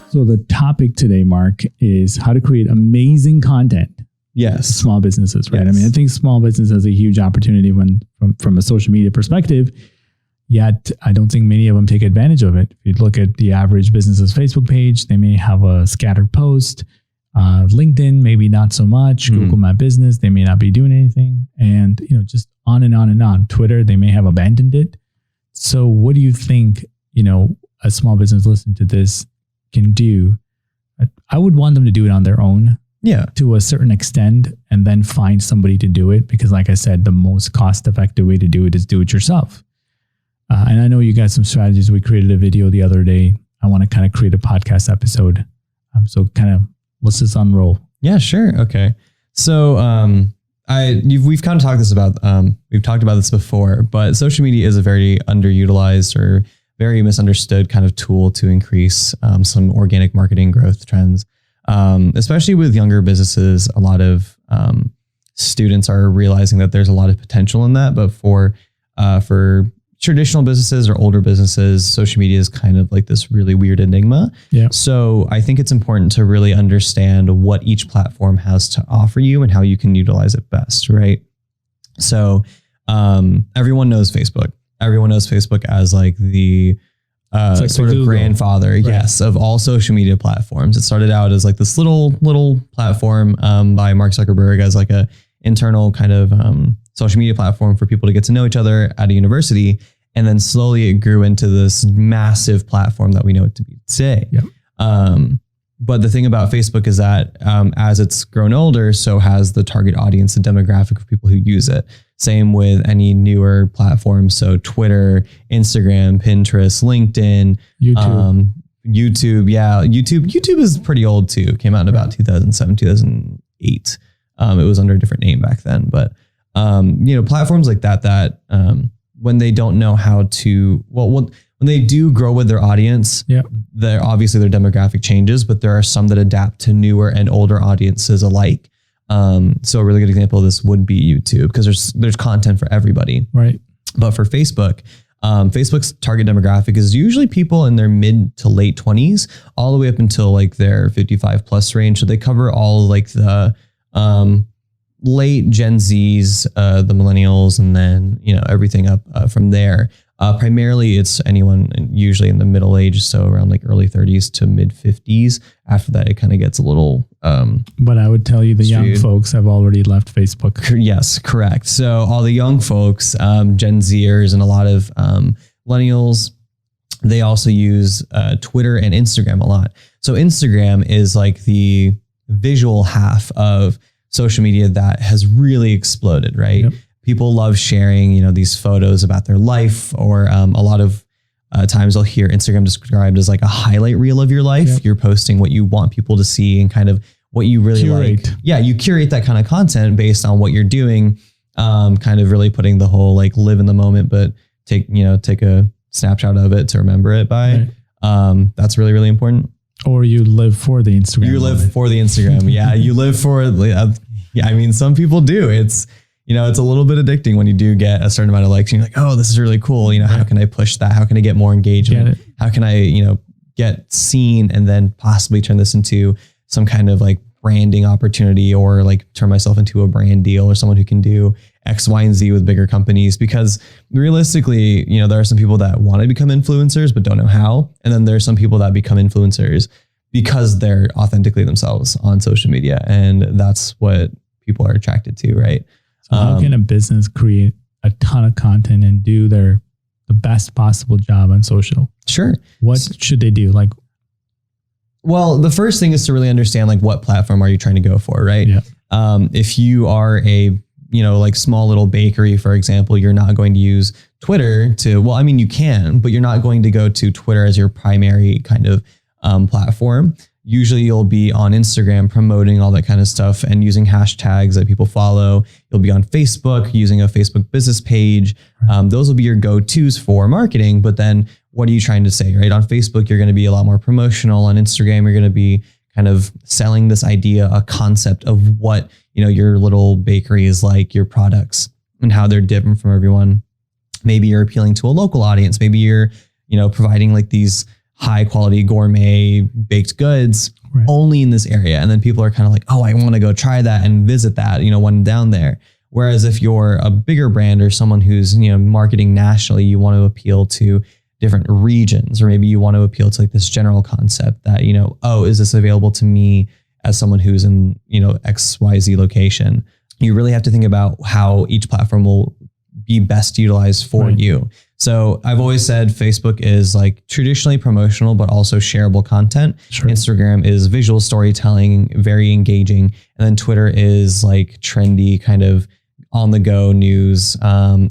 So the topic today, Mark, is how to create amazing content. Yes. Small businesses, right? Yes. I mean, I think small business has a huge opportunity from a social media perspective, yet I don't think many of them take advantage of it. If you look at the average business's Facebook page, they may have a scattered post. LinkedIn, maybe not so much. Google My Business, they may not be doing anything. And, just on and on and on. Twitter, they may have abandoned it. So what do you think, a small business listening to this can do? I would want them to do it on their own. Yeah. To a certain extent, and then find somebody to do it. Because like I said, the most cost-effective way to do it is do it yourself. And I know you got some strategies. We created a video the other day. I want to kind of create a podcast episode. So kind of let's just unroll. Yeah, sure. Okay. So we've kind of we've talked about this before, but social media is a very underutilized or very misunderstood kind of tool to increase some organic marketing growth trends. Especially with younger businesses, a lot of students are realizing that there's a lot of potential in that. But for traditional businesses or older businesses, social media is kind of like this really weird enigma. Yeah. So I think it's important to really understand what each platform has to offer you and how you can utilize it best, right? So everyone knows Facebook. Everyone knows Facebook as like the like sort of grandfather, right. Yes, of all social media platforms. It started out as like this little platform by Mark Zuckerberg as like a internal kind of social media platform for people to get to know each other at a university. And then slowly it grew into this massive platform that we know it to be today. Yep. But the thing about Facebook is that as it's grown older, so has the target audience, the demographic of people who use it. Same with any newer platforms. So Twitter, Instagram, Pinterest, LinkedIn, YouTube. Yeah. YouTube is pretty old too. It came out in about 2007, 2008. It was under a different name back then, but platforms like that when they don't know how to, when they do grow with their audience, they're obviously their demographic changes, but there are some that adapt to newer and older audiences alike. So a really good example of this would be YouTube, because there's content for everybody. Right. But for Facebook, Facebook's target demographic is usually people in their mid to late 20s, all the way up until like their 55 plus range. So they cover all like the late Gen Zs, the millennials, and then, everything up from there. Primarily it's anyone usually in the middle age. So around like early 30s to mid 50s. After that, it kind of gets a little, but I would tell you the young folks have already left Facebook. Yes, correct. So all the young folks, Gen Zers and a lot of millennials, they also use Twitter and Instagram a lot. So Instagram is like the visual half of social media that has really exploded, right? Yep. People love sharing, these photos about their life, or a lot of times I'll hear Instagram described as like a highlight reel of your life. Yep. You're posting what you want people to see and kind of what you really like. Yeah, you curate that kind of content based on what you're doing, kind of really putting the whole like live in the moment, but take a snapshot of it to remember it by. Right. That's really, really important. Or you live for the Instagram. You live for the Instagram. Yeah, you live for yeah, I mean, some people do. It's a little bit addicting when you do get a certain amount of likes and you're like, oh, this is really cool. How can I push that? How can I get more engagement? How can I, get seen and then possibly turn this into some kind of like branding opportunity, or like turn myself into a brand deal or someone who can do X, Y, and Z with bigger companies? Because realistically, there are some people that want to become influencers, but don't know how. And then there's some people that become influencers because they're authentically themselves on social media. And that's what people are attracted to, right? So how can a business create a ton of content and do the best possible job on social? Sure. What should they do? Well, the first thing is to really understand like what platform are you trying to go for, right? Yeah. If you are a like small little bakery, for example, you're not going to use Twitter you can, but you're not going to go to Twitter as your primary kind of platform. Usually you'll be on Instagram promoting all that kind of stuff and using hashtags that people follow. You'll be on Facebook using a Facebook business page. Those will be your go-tos for marketing. But then what are you trying to say, right? On Facebook, you're going to be a lot more promotional. On Instagram, you're going to be kind of selling this idea, a concept of what, your little bakery is like, your products and how they're different from everyone. Maybe you're appealing to a local audience. Maybe you're, providing like these high quality gourmet baked goods only in this area. And then people are kind of like, oh, I want to go try that and visit that, when I'm down there. Whereas if you're a bigger brand or someone who's, marketing nationally, you want to appeal to different regions, or maybe you want to appeal to like this general concept that, oh, is this available to me as someone who's in, XYZ location? You really have to think about how each platform will be best utilized for you. So I've always said Facebook is like traditionally promotional, but also shareable content. Instagram is visual storytelling, very engaging. And then Twitter is like trendy kind of on the go news,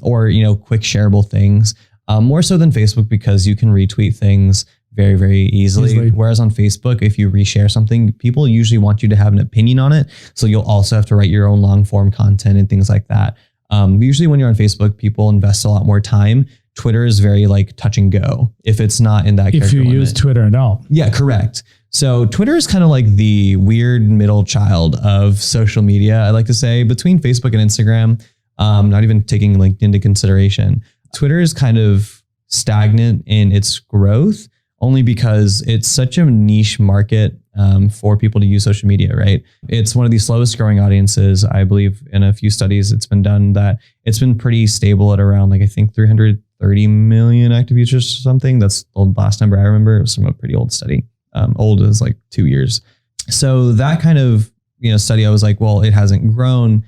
or, quick shareable things, more so than Facebook, because you can retweet things very, very easily. Whereas on Facebook, if you reshare something, people usually want you to have an opinion on it. So you'll also have to write your own long form content and things like that. Usually when you're on Facebook, people invest a lot more time. Twitter is very like touch and go if it's not in that. If you use Twitter at all. Yeah, correct. So Twitter is kind of like the weird middle child of social media, I like to say, between Facebook and Instagram, not even taking LinkedIn into consideration. Twitter is kind of stagnant in its growth only because it's such a niche market for people to use social media, right? It's one of the slowest growing audiences. I believe in a few studies it's been done that it's been pretty stable at around like, I think 330 million active users or something. That's the last number I remember. It was from a pretty old study. Old is like 2 years. So that kind of, study, I was like, well, it hasn't grown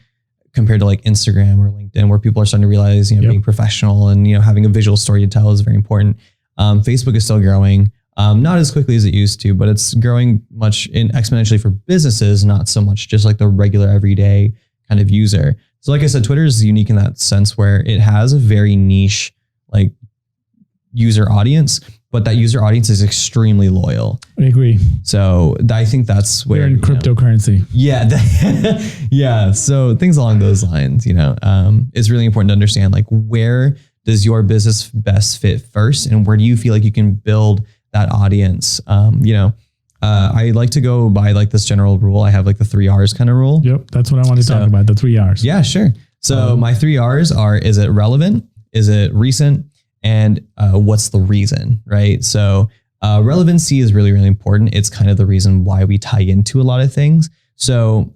compared to like Instagram or LinkedIn, where people are starting to realize, being professional and, having a visual story to tell is very important. Facebook is still growing, not as quickly as it used to, but it's growing much exponentially for businesses, not so much just like the regular everyday kind of user. So like I said, Twitter is unique in that sense where it has a very niche like user audience, but that user audience is extremely loyal. I agree. So I think that's where... They're in cryptocurrency. Yeah. So things along those lines, it's really important to understand like where does your business best fit first, and where do you feel like you can build that audience? I like to go by like this general rule. I have like the 3 R's kind of rule. Yep. That's what I want to talk about, the 3 R's. Yeah, sure. So my 3 R's are, is it relevant? Is it recent? And what's the reason, right? So relevancy is really, really important. It's kind of the reason why we tie into a lot of things. So,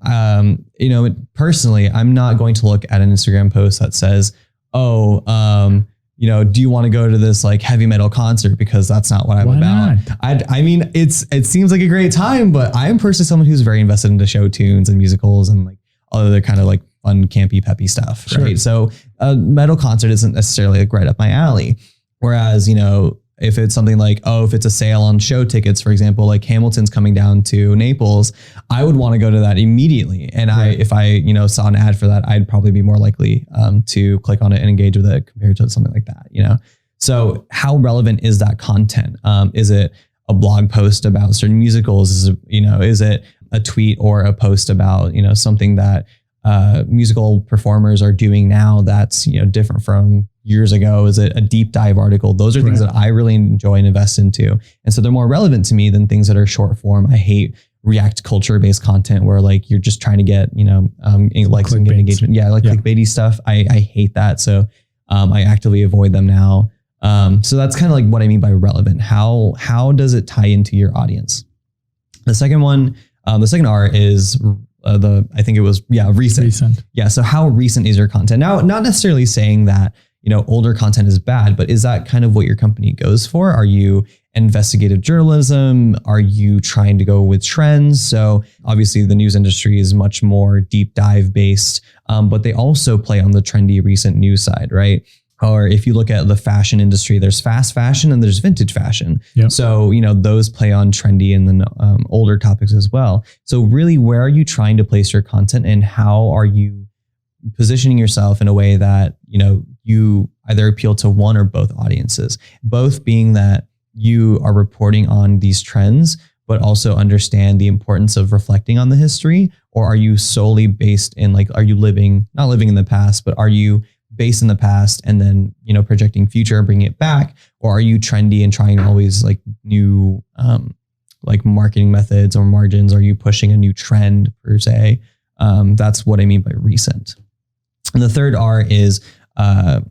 personally, I'm not going to look at an Instagram post that says, do you want to go to this like heavy metal concert? Because that's not what I'm about. I mean, it seems like a great time, but I am personally someone who's very invested into show tunes and musicals and like other kind of like fun, campy, peppy stuff, right? So a metal concert isn't necessarily like right up my alley. Whereas, if it's something like, if it's a sale on show tickets, for example, like Hamilton's coming down to Naples, I would want to go to that immediately. And if I saw an ad for that, I'd probably be more likely to click on it and engage with it compared to something like that, So how relevant is that content? Is it a blog post about certain musicals? Is it a tweet or a post about, something that musical performers are doing now that's, different from years ago? Is it a deep dive article? Those are things that I really enjoy and invest into. And so they're more relevant to me than things that are short form. I hate React culture based content where like you're just trying to get, likes and get engagement. Yeah. Clickbaity stuff. I hate that. So I actively avoid them now. So that's kind of like what I mean by relevant. How does it tie into your audience? The second one, the second R is recent. Yeah. So how recent is your content? Now, not necessarily saying that, older content is bad, but is that kind of what your company goes for? Are you investigative journalism? Are you trying to go with trends? So obviously the news industry is much more deep dive based, but they also play on the trendy recent news side, right? Or if you look at the fashion industry, there's fast fashion and there's vintage fashion. Yep. So, those play on trendy and then older topics as well. So really, where are you trying to place your content, and how are you positioning yourself in a way that, you either appeal to one or both audiences, both being that you are reporting on these trends, but also understand the importance of reflecting on the history? Or are you solely based in are you not living in the past, but are you based in the past and then, projecting future and bringing it back? Or are you trendy and trying always like new, marketing methods or margins? Are you pushing a new trend per se? That's what I mean by recent. And the third R is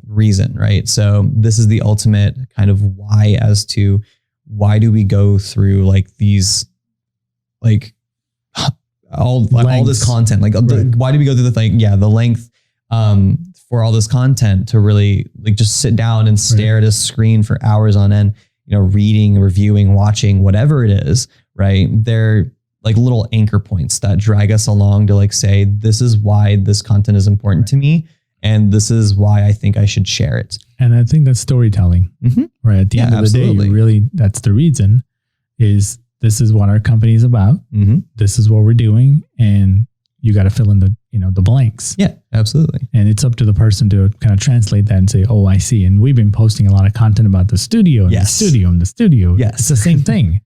reason, right? So this is the ultimate kind of why as to why do we go through like these, like all this content? Like, why do we go through the length for all this content to really like just sit down and stare at a screen for hours on end, you know, reading, reviewing, watching, whatever it is, right? They're like little anchor points that drag us along to like say, this is why this content is important to me. And this is why I think I should share it. And I think that's storytelling, right? At the end of the day, really, that's the reason is this is what our company is about. This is what we're doing. And you got to fill in the, you know, the blanks. Yeah, absolutely. And it's up to the person to kind of translate that and say, oh, I see. And we've been posting a lot of content about the studio and the studio and the studio. Yes. It's the same thing,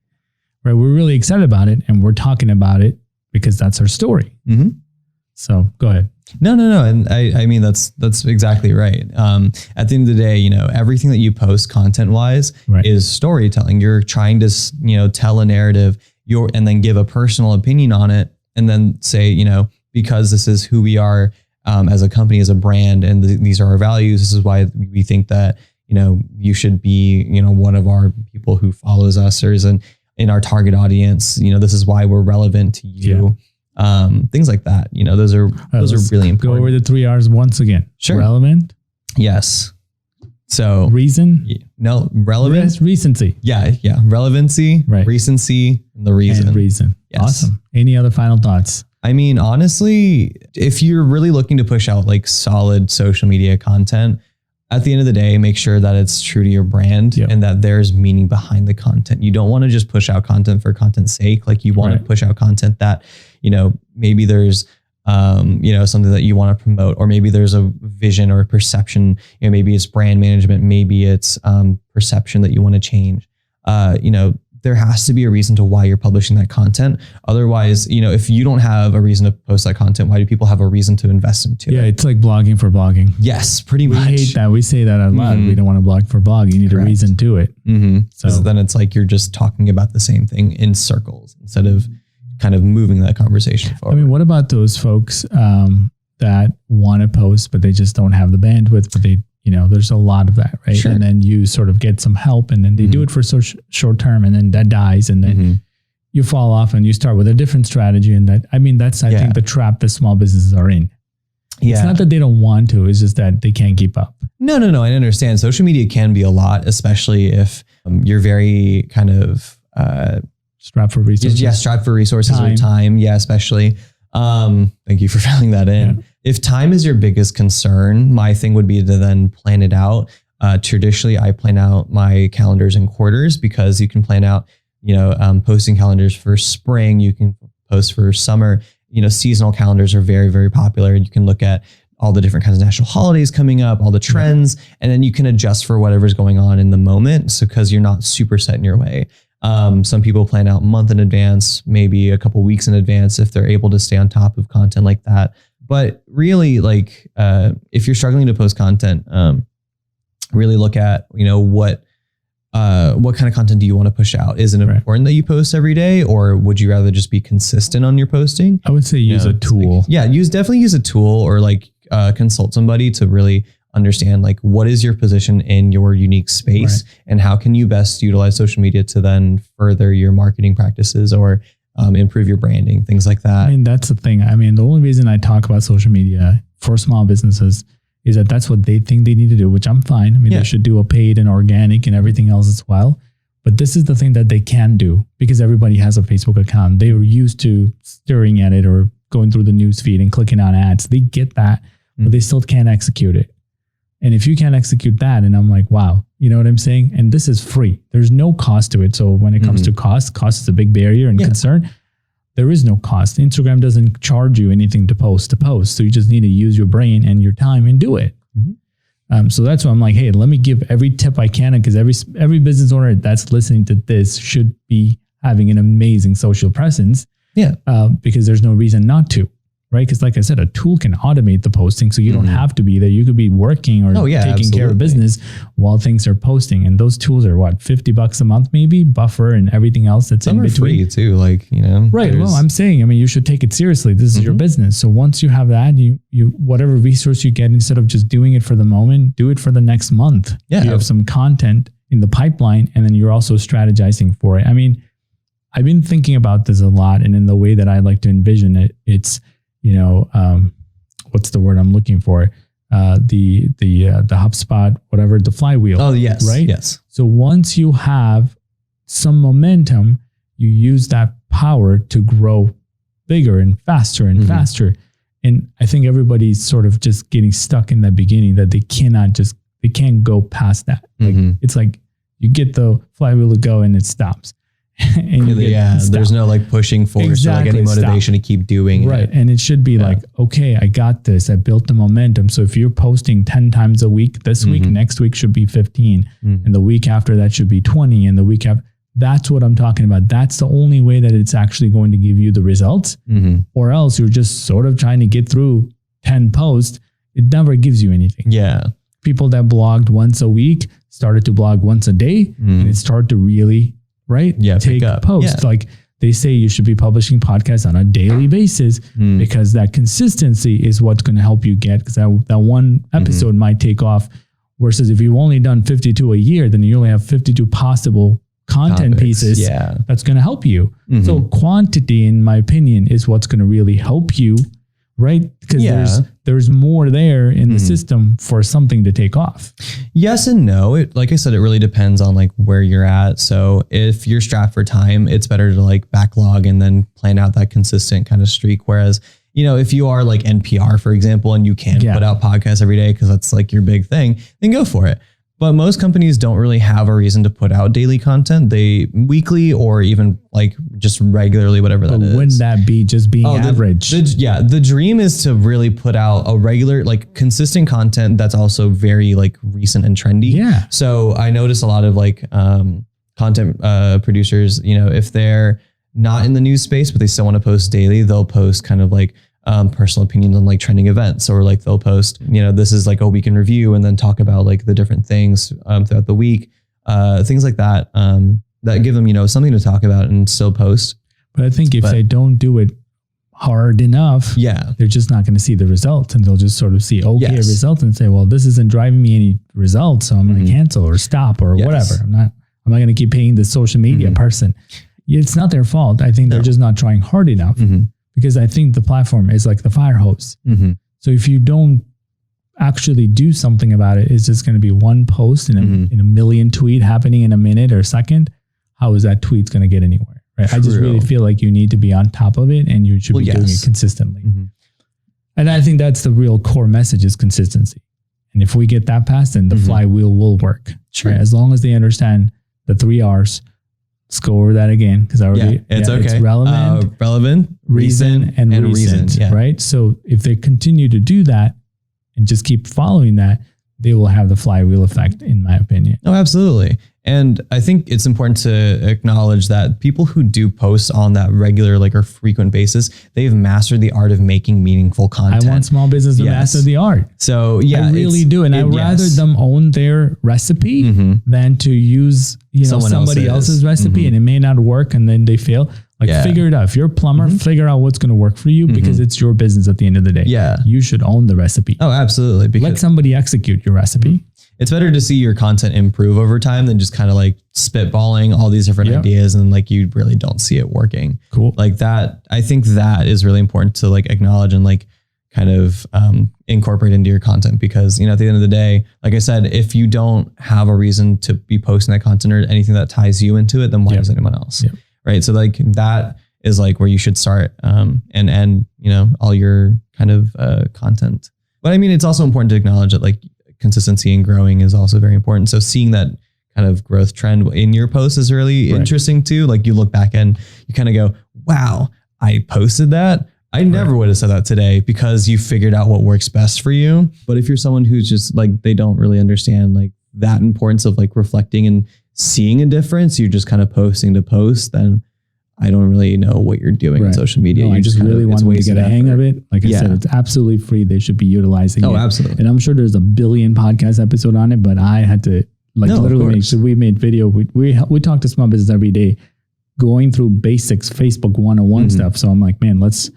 right? We're really excited about it and we're talking about it because that's our story. So go ahead. No. And I mean, that's exactly right. At the end of the day, you know, everything that you post content wise is storytelling. You're trying to, you know, tell a narrative and then give a personal opinion on it. And then say, you know, because this is who we are as a company, as a brand, and these are our values. This is why we think that, you know, you should be, you know, one of our people who follows us or is in our target audience. You know, this is why we're relevant to you. Things like that. You know, those are really important. Go over the 3 R's once again. Sure. Relevant. Yes. So reason. No, relevance. Recency. Yeah. Relevancy, recency, and the reason. And reason. Yes. Awesome. Any other final thoughts? I mean, honestly, if you're really looking to push out like solid social media content, at the end of the day, make sure that it's true to your brand and that there's meaning behind the content. You don't want to just push out content for content's sake. Like you want to push out content that, you know, maybe there's, you know, something that you want to promote, or maybe there's a vision or a perception, you know, maybe it's brand management, maybe it's perception that you want to change. You know, there has to be a reason to why you're publishing that content. Otherwise, you know, if you don't have a reason to post that content, why do people have a reason to invest into it? Yeah, it's like blogging for blogging. Yes, pretty much. We hate that. We say that a lot. We don't want to blog for blog. You need a reason to it. So then it's like you're just talking about the same thing in circles instead of kind of moving that conversation forward. I mean, what about those folks that want to post, but they just don't have the bandwidth, but they, you know, there's a lot of that, right? And then you sort of get some help and then they do it for so short term and then that dies and then you fall off and you start with a different strategy. And that, I mean, that's, I think the trap that small businesses are in. It's not that they don't want to, it's just that they can't keep up. No. I understand. Social media can be a lot, especially if you're very kind of strapped for resources. Yeah, strapped for resources or time. Yeah, especially. Thank you for filling that in. Yeah. If time is your biggest concern, my thing would be to then plan it out. Traditionally, I plan out my calendars in quarters because you can plan out, you know, posting calendars for spring. You can post for summer. You know, seasonal calendars are very, very popular. You can look at all the different kinds of national holidays coming up, all the trends, and then you can adjust for whatever's going on in the moment. So, because you're not super set in your way. Some people plan out a month in advance, maybe a couple weeks in advance if they're able to stay on top of content like that. But really, like, if you're struggling to post content, really look at, you know, what kind of content do you want to push out? Is it important that you post every day, or would you rather just be consistent on your posting? I would say use a tool. Like, definitely use a tool, or like consult somebody to really understand like what is your position in your unique space and how can you best utilize social media to then further your marketing practices or improve your branding, things like that. I mean, that's the thing. I mean, the only reason I talk about social media for small businesses is that that's what they think they need to do, which I'm fine. I mean, they should do a paid and organic and everything else as well. But this is the thing that they can do because everybody has a Facebook account. They were used to staring at it or going through the news feed and clicking on ads. They get that, but they still can't execute it. And if you can't execute that, and I'm like, wow, you know what I'm saying? And this is free. There's no cost to it. So when it comes to cost is a big barrier and concern. There is no cost. Instagram doesn't charge you anything to post. So you just need to use your brain and your time and do it. So that's why I'm like, hey, let me give every tip I can, because every business owner that's listening to this should be having an amazing social presence. Because there's no reason not to. Right? Because like I said, a tool can automate the posting. So you don't have to be there. You could be working or taking care of business while things are posting. And those tools are what, $50 a month, maybe, Buffer and everything else that's in between. Some are free too, like, you know. Right. Well, I'm saying, I mean, you should take it seriously. This is your business. So once you have that, you whatever resource you get, instead of just doing it for the moment, do it for the next month. You have some content in the pipeline, and then you're also strategizing for it. I mean, I've been thinking about this a lot, and in the way that I like to envision it, it's, what's the word I'm looking for? The HubSpot, whatever, the flywheel. Oh, yes. Right? Yes. So once you have some momentum, you use that power to grow bigger and faster and faster. And I think everybody's sort of just getting stuck in that beginning, that they can't go past that. Like, it's like you get the flywheel to go and it stops. And there's no like pushing force or like any motivation to keep doing it. And it should be like, okay, I got this. I built the momentum. So if you're posting 10 times a week, this week, next week should be 15. And the week after that should be 20. And the week after, that's what I'm talking about. That's the only way that it's actually going to give you the results. Or else you're just sort of trying to get through 10 posts. It never gives you anything. Yeah. People that blogged once a week started to blog once a day, and it started to really, take posts. Yeah. Like they say you should be publishing podcasts on a daily basis because that consistency is what's going to help you get, because that one episode might take off. Versus if you've only done 52 a year, then you only have 52 possible content pieces that's going to help you. So quantity, in my opinion, is what's going to really help you, right? Because there's more there in the system for something to take off. Yes and no. Like I said, it really depends on like where you're at. So if you're strapped for time, it's better to like backlog and then plan out that consistent kind of streak. Whereas, if you are like NPR, for example, and you can put out podcasts every day because that's like your big thing, then go for it. But most companies don't really have a reason to put out daily content. They weekly or even like just regularly, whatever that is. Wouldn't that be just being average? The dream is to really put out a regular, like consistent content that's also very like recent and trendy. Yeah. So I notice a lot of like content producers, if they're not in the news space, but they still want to post daily, they'll post kind of like personal opinions on like trending events, or like they'll post, this is like a week in review, and then talk about like the different things throughout the week, things like that, that give them, something to talk about and still post. But I think if they don't do it hard enough, they're just not going to see the results, and they'll just sort of see results and say, well, this isn't driving me any results, so I'm going to cancel or stop or whatever. I'm not going to keep paying the social media person. It's not their fault. I think they're just not trying hard enough. Because I think the platform is like the fire hose. So if you don't actually do something about it, it's just going to be one post in a million tweet happening in a minute or a second. How is that tweet going to get anywhere? Right? I just really feel like you need to be on top of it, and you should be doing it consistently. And I think that's the real core message, is consistency. And if we get that past, then the flywheel will work. Sure. Right? As long as they understand the 3 R's. Let's go over that again, because I already it's it's relevant, reason, and recent, right? So if they continue to do that and just keep following that, they will have the flywheel effect, in my opinion. Oh, absolutely. And I think it's important to acknowledge that people who do post on that regular, like, or frequent basis, they've mastered the art of making meaningful content. I want small business to master the art. So I really do. And I'd rather them own their recipe than to use, somebody else's recipe, and it may not work and then they fail. Like, figure it out. If you're a plumber, figure out what's going to work for you, because it's your business at the end of the day. Yeah. You should own the recipe. Oh, absolutely. Because let somebody execute your recipe. It's better to see your content improve over time than just kind of like spitballing all these different ideas and like you really don't see it working. Cool. Like that, I think that is really important to like acknowledge and like kind of incorporate into your content, because, at the end of the day, like I said, if you don't have a reason to be posting that content or anything that ties you into it, then why does anyone else? Right. So like that is like where you should start and end, all your kind of content. But I mean, it's also important to acknowledge that like consistency and growing is also very important. So seeing that kind of growth trend in your posts is really interesting too. Like you look back and you kind of go, wow, I posted that. I never would have said that today, because you figured out what works best for you. But if you're someone who's just like, they don't really understand like that importance of like reflecting and seeing a difference, you're just kind of posting to post, then I don't really know what you're doing on social media. No, I just really want them to get a hang of it. Like I said, it's absolutely free. They should be utilizing it. Oh, absolutely. And I'm sure there's a billion podcast episode on it, but I had to so we made video. We talk to small business every day, going through basics, Facebook 101 stuff. So I'm like, man, let's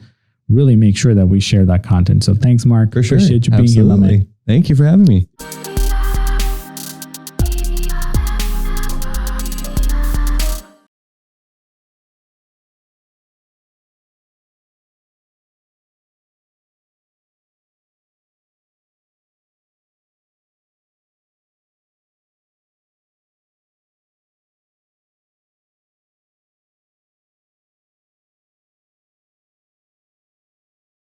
really make sure that we share that content. So thanks, Mark. For sure. Appreciate you being here, my man. Thank you for having me.